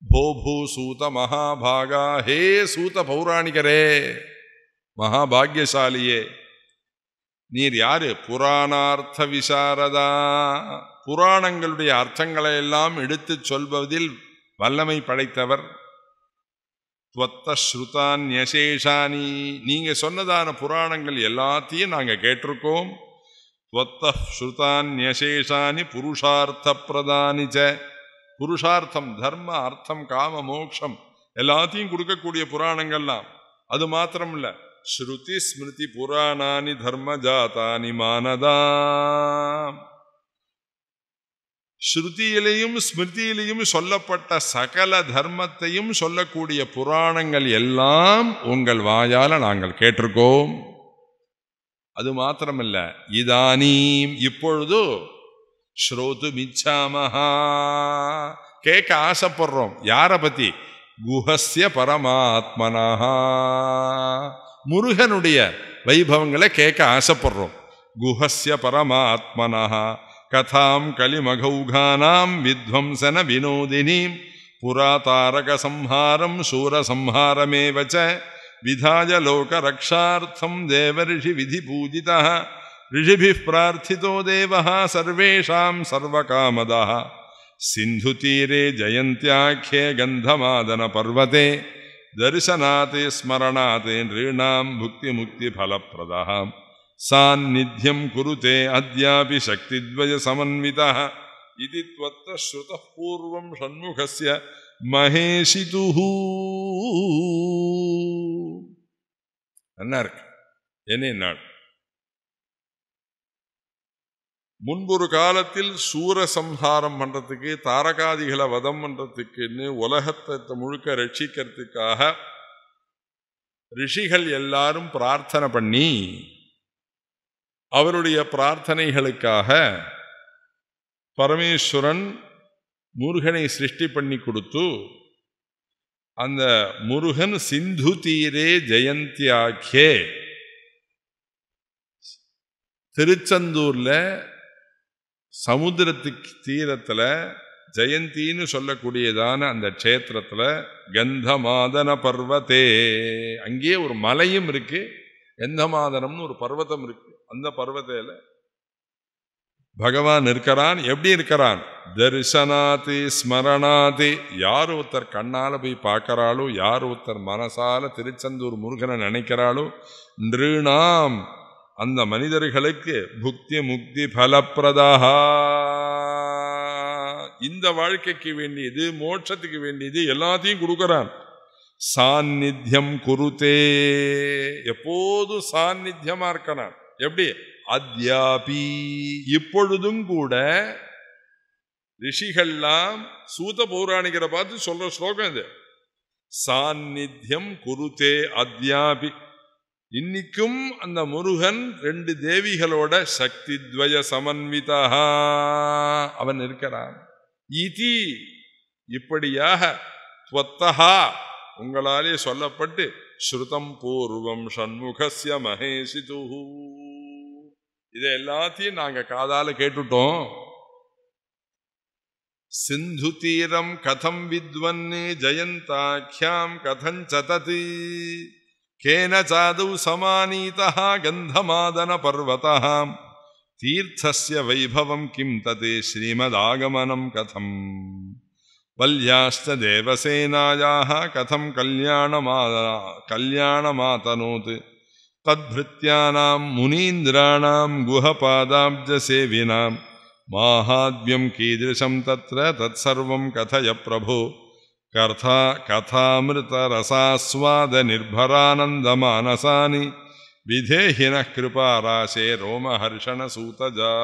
போபூ சூத மகாபாகா, ஹே சூத பௌராணிகரே, மகாபாகியசாலியே, நீர் யாரு? புராணார்த்த விசாரதா, புராணங்களுடைய அர்த்தங்களை எல்லாம் எடுத்துச் சொல்வதில் வல்லமை படைத்தவர். துவத்த ஸ்ருதான்யசேஷானி, நீங்க சொன்னதான புராணங்கள் எல்லாத்தையும் நாங்க கேட்டிருக்கோம். துவத்த ஸ்ருதான்யசேஷானி புருஷார்த்த பிரதானிச்ச, புருஷார்த்தம் தர்ம அர்த்தம் காம மோக்ஷம் எல்லாத்தையும் கொடுக்கக்கூடிய புராணங்கள்லாம். அது மாத்திரம் இல்ல, ஸ்ருதி ஸ்மிருதி புராணானி தர்ம ஜாதானி மானதா, ஸ்ருதியிலையும் ஸ்மிருதியிலையும் சொல்லப்பட்ட சகல தர்மத்தையும் சொல்லக்கூடிய புராணங்கள் எல்லாம் உங்கள் வாயால நாங்கள் கேட்டிருக்கோம். அது மாத்திரமல்ல, இதானீம் இப்பொழுது ஸ்ரோது மிச்சாமஹா, கேட்க ஆசைப்படுறோம். யார பத்தி? குஹஸ்ய பரமாத்மனஹா, முருகனுடைய வைபவங்களை கேட்க ஆசைப்படுறோம். குஹஸ்ய பரமாத்மனஹா கதாம் கலிமகௌகானாம் வித்வம்சன வினோதினீம் புராதாரக சம்ஹாரம் சூரசம்ஹாரமேவச்ச விதாய லோக ரக்ஷார்த்தம் தேவரிஷி விதி பூஜிதः ரிஷிபிः பிரார்த்திதோ தேவः சர்வேஷாம் சர்வகாமதः சிந்துதீரே ஜயந்த்யாख्ये கந்தமாதன பர்வதே தரிசனாதே ஸ்மரணாதே நிருணாம் புக்தி முக்தி பலப்ரதः சாநித்யம் குருதே அத்யாபி சக்தித்வய சமன்விதः இதி த்வத்த ஸ்ருதः பூர்வம் ஷண்முகஸ்ய மகேஷிதுஹு. நல்லா இருக்கு. என்ன முன்பொரு காலத்தில் சூரசம்ஹாரம் பண்றதுக்கு, தாரகாதிகளை வதம் பண்றதுக்குன்னு உலகத்தை முழுக்க ரட்சிக்கிறதுக்காக ரிஷிகள் எல்லாரும் பிரார்த்தனை பண்ணி, அவருடைய பிரார்த்தனைகளுக்காக பரமேஸ்வரன் முருகனை சிருஷ்டி பண்ணி கொடுத்து, அந்த முருகன் சிந்து தீரே ஜெயந்தியாக்கியே, திருச்செந்தூர்ல சமுத்திரத்துக்கு தீரத்துல ஜெயந்தின்னு சொல்லக்கூடியதான அந்த க்ஷேத்திரத்துல கந்தமாதன பர்வதே, அங்கேயே ஒரு மலையும் இருக்கு, கந்தமாதனம்னு ஒரு பர்வதம் இருக்கு. அந்த பர்வத்தையில பகவான் இருக்கிறான். எப்படி இருக்கிறான்? தரிசனாதி ஸ்மரணாதி, யார் ஒருத்தர் கண்ணால போய் பார்க்கிறாளோ, யார் ஒருத்தர் மனசால திருச்செந்தூர் முருகனை நினைக்கிறாளோ, நிருணாம் அந்த மனிதர்களுக்கு புக்தி முக்தி பலப்பிரதா, இந்த வாழ்க்கைக்கு வேண்டியது, மோட்சத்துக்கு வேண்டியது எல்லாத்தையும் கொடுக்கிறான். சாநித்தியம் குருதே, எப்போதும் சாநித்தியமா இருக்கிறான். எப்படி? அத்யாபி, இப்பொழுதும் கூட. ரிஷிகள்லாம் சூத பௌராணிகரை பார்த்து சொல்ற ஸ்லோகம் இது. சாநித்தியம் குருதே அத்யாபி, இன்னைக்கும் அந்த முருகன் ரெண்டு தேவிகளோட சக்தி துவய சமன்விதா அவன் இருக்கிறான். இதி, இப்படியாக துவத்தஹா உங்களாலே சொல்லப்பட்டு ஸ்ருதம் பூர்வம் ஷண்முகஸ்ய மகேஷிதுஹு, இதை எல்லாத்தையும் நாங்க காதால கேட்டுட்டோம். சிந்து தீரம் கதம் வித்வன்னு ஜயந்தாக்கியாம் கதம் சததி கேன சாதௌ சமானீதः கந்தமாதன பர்வதः தீர்த்தஸ்ய வைபவம் கிம் ததே ஸ்ரீமதாகமனம் கதம் வல்யாஸ்த தேவசேனாயாः கதம் கல்யாணமாதனோத் தத்பிருத்யானாம் முனீந்திராணாம் குஹபாதாப்ஜ சேவினாம் மாஹாத்யம் கீதృశம் தத்ர தத்சர்வம் கதய பிரபோ கதாமிருத ரசாஸ்வாத நிர்பரானந்தமானசானி விதேஹின கிருபாராசே ரோமஹர்ஷண சூதஜா.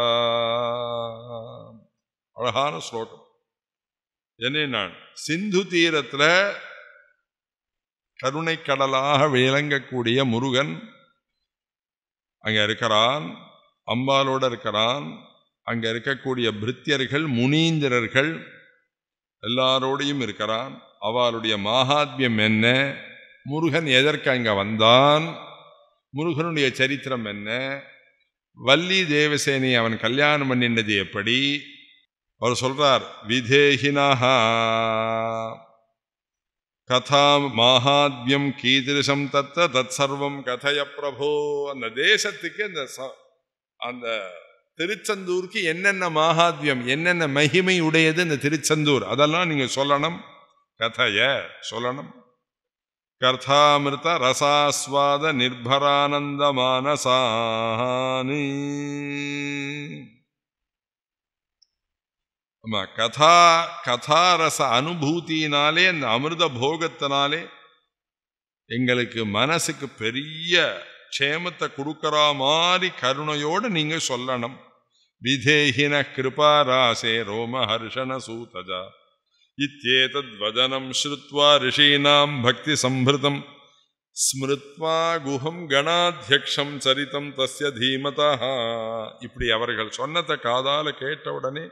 அழகான ஸ்லோகம். என்ன, சிந்து தீரத்துல கருணை கடலாக விளங்கக்கூடிய முருகன் அங்க இருக்கிறான், அம்பாலோட இருக்கிறான். அங்க இருக்கக்கூடிய பிருத்தியர்கள் முனீந்திரர்கள் எல்லாரோடையும் இருக்கிறான். அவளுடைய மகாத்மியம் என்ன, முருகன் எதற்கு அங்க வந்தான், முருகனுடைய சரித்திரம் என்ன, வள்ளி தேவசேனை அவன் கல்யாணம் பண்ணினது எப்படி, அவர் சொல்றார். விதேகினஹா, கதா மாஹாத்யம் கீதிருஷம் தத்த தத் சர்வம் கதய பிரபோ. அந்த தேசத்துக்கு அந்த திருச்செந்தூருக்கு என்னென்ன மாஹாத்யம், என்னென்ன மகிமை உடையது இந்த திருச்செந்தூர், அதெல்லாம் நீங்க சொல்லணும். கதைய சொல்லணும். கர்த்தாமிருத ரசாஸ்வாத நிர்பரானந்த மானசானி. ஆமா, கதாரச அனுபூத்தினாலே, அந்த அமிர்த போகத்தினாலே எங்களுக்கு மனசுக்கு பெரிய க்ஷேமத்தை கொடுக்கிற மாதிரி கருணையோடு நீங்க சொல்லணும். விதேஹின கிருபாராசே ரோமஹர்ஷண சூதஜா இத்யேதத் வதனம் ஸ்ருத்வா ரிஷீனாம் பக்தி சம்பிருதம் ஸ்மிருத்வா குஹம் கணாத்யக்ஷம் சரிதம் தஸ்ய தீமதா. இப்படி அவர்கள் சொன்னதை காதால கேட்ட உடனே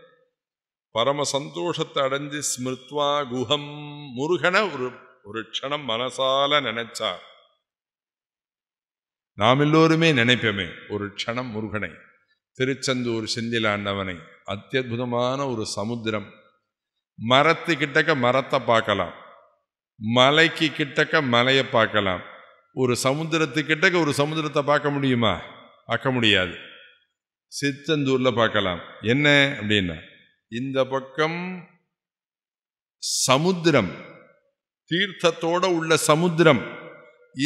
பரம சந்தோஷத்தை அடைஞ்சு ஸ்மிருத்வா குஹம், முருகனை ஒரு க்ஷணம் மனசால நினைச்சார். நாம் எல்லோருமே நினைப்போமே ஒரு க்ஷணம் முருகனை, திருச்செந்தூர் செந்திலாண்டவனை. அத்தியுதமான ஒரு சமுத்திரம். மரத்து கிட்டக்க மரத்தை பார்க்கலாம், மலைக்கு கிட்டக்க மலையை பார்க்கலாம். ஒரு சமுத்திரத்துக்கிட்டக்க ஒரு சமுத்திரத்தை பார்க்க முடியுமா? பார்க்க முடியாது. திருச்செந்தூர்ல பார்க்கலாம். என்ன அப்படின்னா, இந்த பக்கம் சமுத்திரம், தீர்த்தத்தோட உள்ள சமுத்திரம்,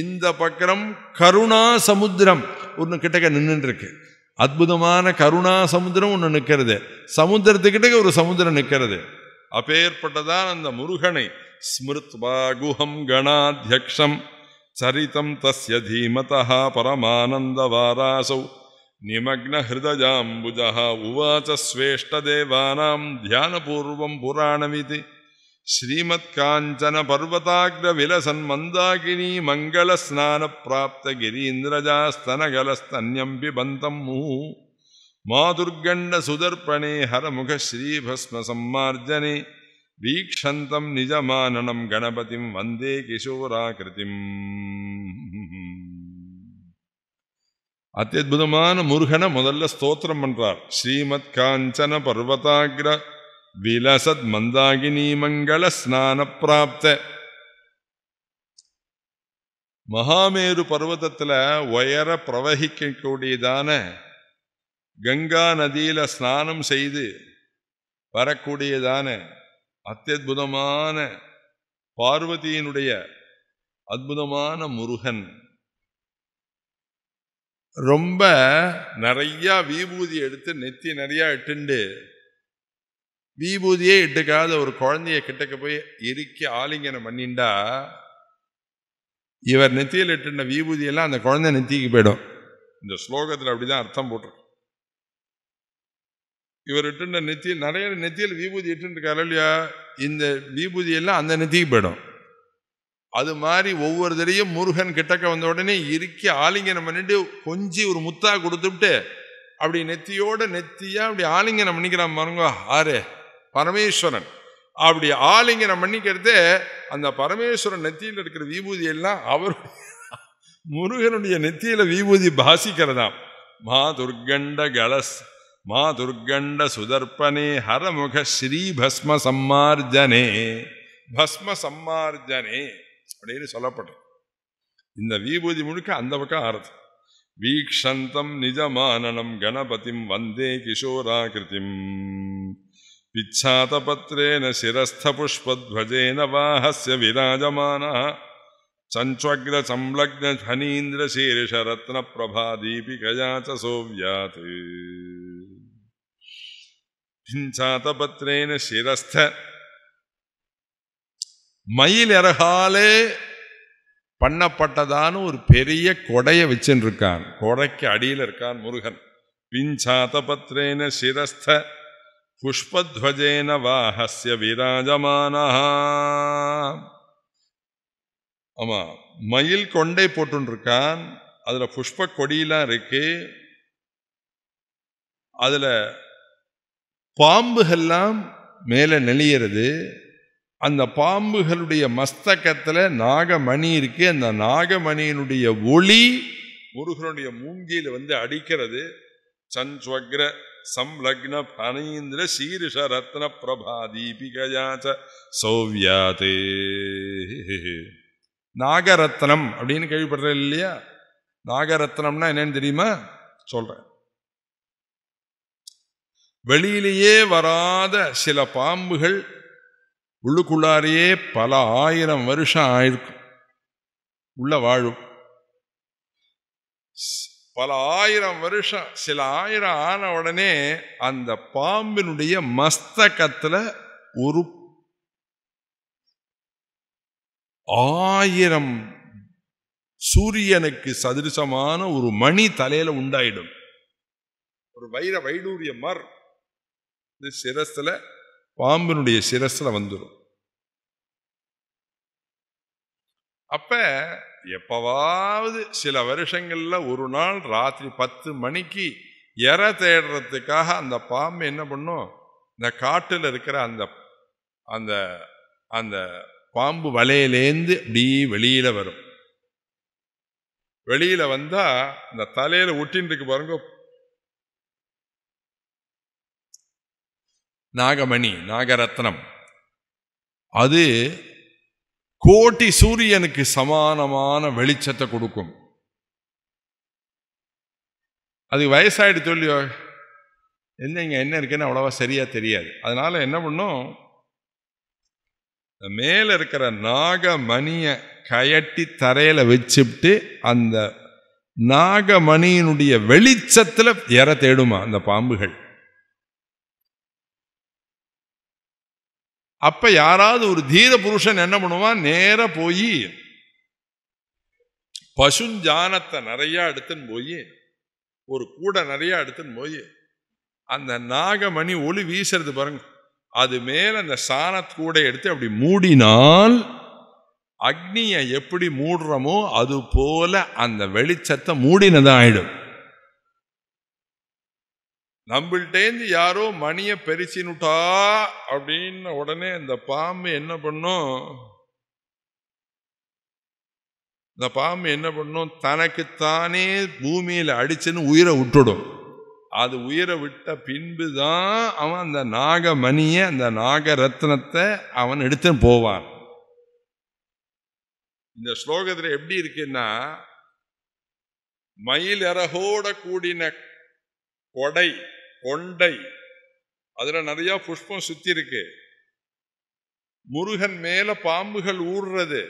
இந்த பக்கம் கருணா சமுத்திரம் ஒன்று கிட்டக்க நின்று இருக்கு. அற்புதமான கருணா சமுத்திரம் ஒன்று நிற்கிறது, சமுத்திரத்துக்கிட்ட ஒரு சமுத்திரம் நிற்கிறது. அப்பேற்பட்டதான் அந்த முருகனை ஸ்மிருத்வா குஹம் கணாத்யக்ஷம் சரிதம் தஸ்ய தீமதா பரமானந்த வாராசௌ நிமக்ன ஹிருதயாம்புஜா உவாச ஸ்வேஷ்ட தேவானாம் தியானபூர்வம் புராணவிதி ஸ்ரீமத் காஞ்சன பர்வதாக்ர விலசன் மந்தாகினி மங்கள ஸ்நான பிராப்த கிரீந்திரஜாஸ்தனகலஸ்தன்யம் பிபந்தம் மூ மாதுர்கண்ட சுதர்ப்பணே ஹரமுக ஸ்ரீபஸ்ம சம்மார்ஜனே வீக்ஷந்தம் நிஜமானனம் கணபதிம் வந்தே கிஷோராகிருதிம். அத்தியுதமான முருகனை முதல்ல ஸ்தோத்திரம் பண்றார். ஸ்ரீமத் காஞ்சன பர்வதாக்ர விலசத் மந்தாகினி மங்கள ஸ்நான பிராப்த. மகாமேரு பர்வதத்துல உயர பிரவகிக்கக்கூடியதான கங்கா நதியில ஸ்நானம் செய்து வரக்கூடியதான அத்தியுதமான பார்வதியினுடைய அற்புதமான முருகன். ரொம்ப நிறைய விபூதி எடுத்து நெத்தி நிறைய இட்டுண்டு, விபூதியே இட்டுக்காத ஒரு குழந்தைய கிட்டக்க போய் இறுக்கி ஆலிங்கனம் பண்ணிண்டா, இவர் நெத்தியில் இட்டுன விபூதியெல்லாம் அந்த குழந்தை நெத்திக்கு போயிடும். இந்த ஸ்லோகத்தில் அப்படிதான் அர்த்தம் போட்டு. இவர் இட்டுன நெத்தியில் நிறைய நெத்தியில் விபூதி இட்டுருக்காரு இல்லையா, இந்த விபூதியெல்லாம் அந்த நெத்திக்கு போயிடும். அது மாதிரி ஒவ்வொரு தடையும் முருகன் கிட்டக்க வந்த உடனே இறுக்கி ஆலிங்கனம் பண்ணிட்டு கொஞ்சி ஒரு முத்தா கொடுத்துட்டு அப்படி நெத்தியோட நெத்தியா அப்படி ஆலிங்கனம் பண்ணிக்கிறான் பாருங்க. ஆறு பரமேஸ்வரன் அப்படி ஆலிங்கனம் பண்ணிக்கிறது. அந்த பரமேஸ்வரன் நெத்தியில் இருக்கிற விபூதி எல்லாம் அவர் முருகனுடைய நெத்தியில விபூதி பாசிக்கிறதாம். மா துர்கண்ட சுதர்ப்பனே ஹரமுக ஸ்ரீ பஸ்ம சம்மார்ஜனே, பஸ்ம சம்மார்ஜனே அப்படின்னு சொல்லப்படும். இந்த விபூதி முழுக்க அந்த பக்கம் ஆறுது. வீக்ஷந்தம் நிஜமானனம் கணபதிம் வந்தே கிஷோராகிருதிம் பிச்சாதபத்ரேன சிரஸ்த புஷ்பத்வஜேன வாஹஸ்ய விராஜமானः சஞ்ச்வக்ர சம்லக்ன ஃபனீந்திர சீர்ஷ ரத்ன பிரபா தீபிகயா ச சோவ்யாத். பிச்சாதபத்ரேன சிரஸ்த, மயில் இறகாலே பண்ணப்பட்டதான ஒரு பெரிய கொடையை வச்சுன்னு இருக்கான். கொடைக்கு அடியில் இருக்கான் முருகன். பிஞ்சாதபத்ரேன சிரஸ்த புஷ்பத்வஜேன வாஹஸ்ய விராஜமானः. ஆமா, மயில் கொண்டை போட்டுருக்கான். அதுல புஷ்ப கொடியெல்லாம் இருக்கு. அதுல பாம்புகள்லாம் மேல நெளியறது. அந்த பாம்புகளுடைய மஸ்தகத்துல நாகமணி இருக்கு. அந்த நாகமணியினுடைய ஒளி முருகனுடைய மூங்கில வந்து அடிக்கிறது. சஞ்ச்வக்ர संलग्न फणीन्द्र शीर्ष रत्न प्रभा दीपिकया च सौव्याते நாகரத்னம் அப்படின்னு கேள்விப்படுற இல்லையா? நாகரத்னம்னா என்னன்னு தெரியுமா? சொல்றேன். வெளியிலேயே வராத சில பாம்புகள் உள்ளுக்குள்ளாரையே பல 1000 வருஷம் ஆயிருக்கும், உள்ள வாழும். பல 1000 வருஷம், சில 1000 ஆன உடனே அந்த பாம்பினுடைய மஸ்தகத்துல ஒரு 1000 சூரியனுக்கு சதிருசமான ஒரு மணி தலையில உண்டாயிடும். ஒரு வைர வைடூரிய மர் சிரஸ்ல, பாம்பினுடைய சிரஸ்ல வந்துடும். அப்ப எப்பவாவது சில வருஷங்கள்ல ஒரு நாள் ராத்திரி 10 மணிக்கு இறை தேடுறதுக்காக அந்த பாம்பு என்ன பண்ணும், இந்த காட்டுல இருக்கிற அந்த அந்த அந்த பாம்பு வலையிலேந்து இப்படி வெளியில வரும். வெளியில வந்தா இந்த தலையில ஒட்டின்னு இருக்கு பாருங்க நாகமணி, நாகரத்னம். அது கோட்டி சூரியனுக்கு சமானமான வெளிச்சத்தை கொடுக்கும். அது வயசாயிட்டு சொல்லியோ என்னங்க என்ன இருக்குன்னு அவ்வளவா சரியா தெரியாது. அதனால என்ன பண்ணும், மேல இருக்கிற நாகமணிய கயட்டி தரையில வச்சுட்டு அந்த நாகமணியினுடைய வெளிச்சத்துல இறை தேடுமா அந்த பாம்புகள். அப்ப யாராவது ஒரு தீர புருஷன் என்ன பண்ணுவான், நேர போய் பசுஞ்சானத்தை நிறைய எடுத்துன்னு போய், ஒரு கூடை நிறைய எடுத்துன்னு போய் அந்த நாகமணி ஒளி வீசுறது பாருங்க, அது மேல அந்த சாணக்கூடை எடுத்து அப்படி மூடினால் அக்னியை எப்படி மூடுறமோ அது போல அந்த வெளிச்சத்தை மூடினதான் ஆயிடும். நம்மள்டேந்து யாரோ மணிய பெருச்சினுட்டா அப்படின்னு உடனே இந்த பாம்பு என்ன பண்ணும், இந்த பாம்பு என்ன பண்ணும், தனக்குத்தானே பூமியில அடிச்சுன்னு உயிரை விட்டுடும். அது உயிரை விட்ட பின்புதான் அவன் அந்த நாகமணிய, அந்த நாகரத்னத்தை அவன் எடுத்துன்னு போவான். இந்த ஸ்லோகத்துல எப்படி இருக்குன்னா, மயில் இறகோட கூடின கொடை கொண்டை, அதுல நிறைய புஷ்பம் சுத்தி இருக்கு. முருகன் மேல பாம்புகள் ஊடுறது,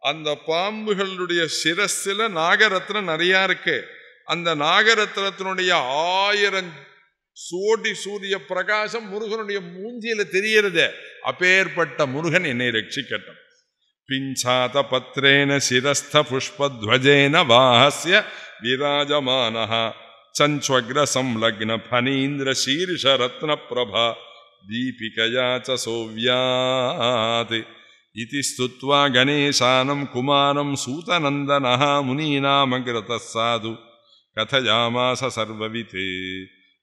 அந்த பாம்புகளுடைய சிரஸ்ல நாகரத்னம் நிறைய இருக்கு. அந்த நாகரத்னத்தினுடைய 1000 சோடி சூரிய பிரகாசம் முருகனுடைய மூஞ்சியில தெரியறது. அப்பேற்பட்ட முருகன் என்னை ரட்சிக்கட்டும். பிஞ்சாத பத்ரேன சிரஸ்த புஷ்பத்வஜேன வாஹஸ்ய விராஜமானஹ சஞ்ச்வக்ர சம்லக்ன ஃபணீந்திர சீர்ஷ ரத்ன பிரபா தீபிகயா ச சோவ்யாத் இதி ஸ்துத்வா கணேசானம் குமாரம் சூதநந்தனஹ முனீனாமக்ரதः சாது கதயாமாச சர்வவித்.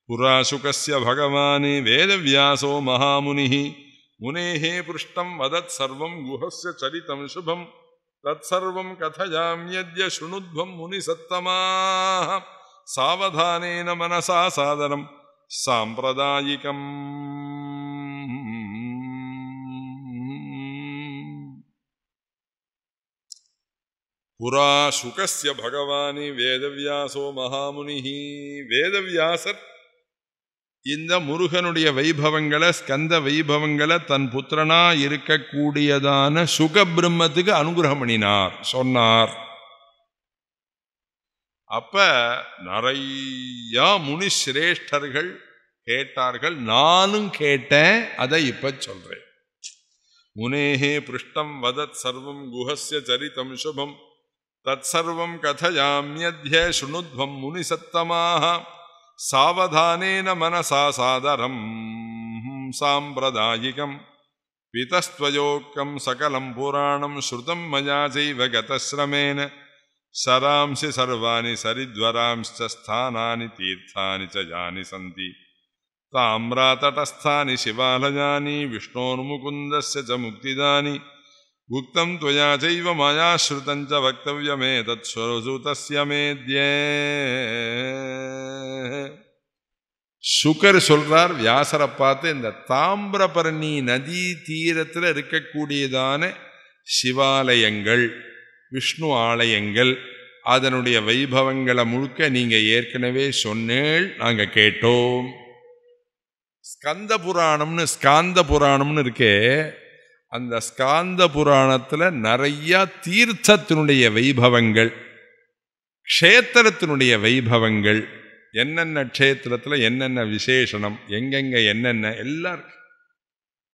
புரா சுகஸ்ய பகவானே வேதவியாசோ மகாமுனிः முனேஹ புருஷ்டம் வதத் சர்வம் குஹஸ்ய சரிதம் சுபம் தத்சர்வம் கதயாம்யத்ய ஸ்ருணுத்வம் முனிசத்தமாः சாவதானேன மனசா சாதனம் சாம்பிரதாயிகம். புரா சுகஸ்ய பகவானி வேதவியாசோ மகாமுனிஹி. வேதவியாசர் இந்த முருகனுடைய வைபவங்களை, ஸ்கந்த வைபவங்களை தன் புத்திரனா இருக்கக்கூடியதான சுக பிரம்மத்துக்கு அனுகிரகம் பண்ணினார், சொன்னார். அப்ப நிறைய முனி சிரேஷ்டர்கள் கேட்டார்கள், நானும் கேட்டேன், அதை இப்ப சொல்றேன். முனேஹே பிருஷ்டம் வதத் சர்வம் குஹஸ்ய சரிதம் சுபம் தத் சர்வம் கதயாம்யத்ய ஸ்ருணுத்வம் முனிசத்தமாஹ சாவதானேன மனசா சாதரம் சாம்பிரதாயிகம். பிதஸ்த்வயோக்தம் சகலம் புராணம் ஸ்ருதம் மயா சைவ கதஸ்ரமேன சராம்சி சர்வாணி சரித்வராம்ச்ச ஸ்தானானி தீர்த்தானி ச யானி சந்தி தாம்ராதடஸ்தானி சிவாலயானி விஷ்ணோர்முகுந்தஸ்ய ச முக்திதானி உக்தம் த்வயா சைவ மயா ஸ்ருதம் ச வக்தவ்யமேதத் ஸ்வரசுதஸ்ய மேத்யே. சுகர் சொல்றார் வியாசரை பார்த்து, இந்த தாமிரபரணி நதி தீரத்தில் இருக்கக்கூடியதான சிவாலயங்கள், விஷ்ணு ஆலயங்கள், அதனுடைய வைபவங்களை முழுக்க நீங்க ஏற்கனவே சொன்னேள், நாங்க கேட்டோம். ஸ்காந்த புராணம்னு இருக்கே, அந்த ஸ்காந்த புராணத்துல நிறைய தீர்த்தத்தினுடைய வைபவங்கள், க்ஷேத்திரத்தினுடைய வைபவங்கள், என்னென்ன க்ஷேத்திரத்துல என்னென்ன விசேஷனம், எங்கெங்க என்னென்ன எல்லாம் இருக்கு.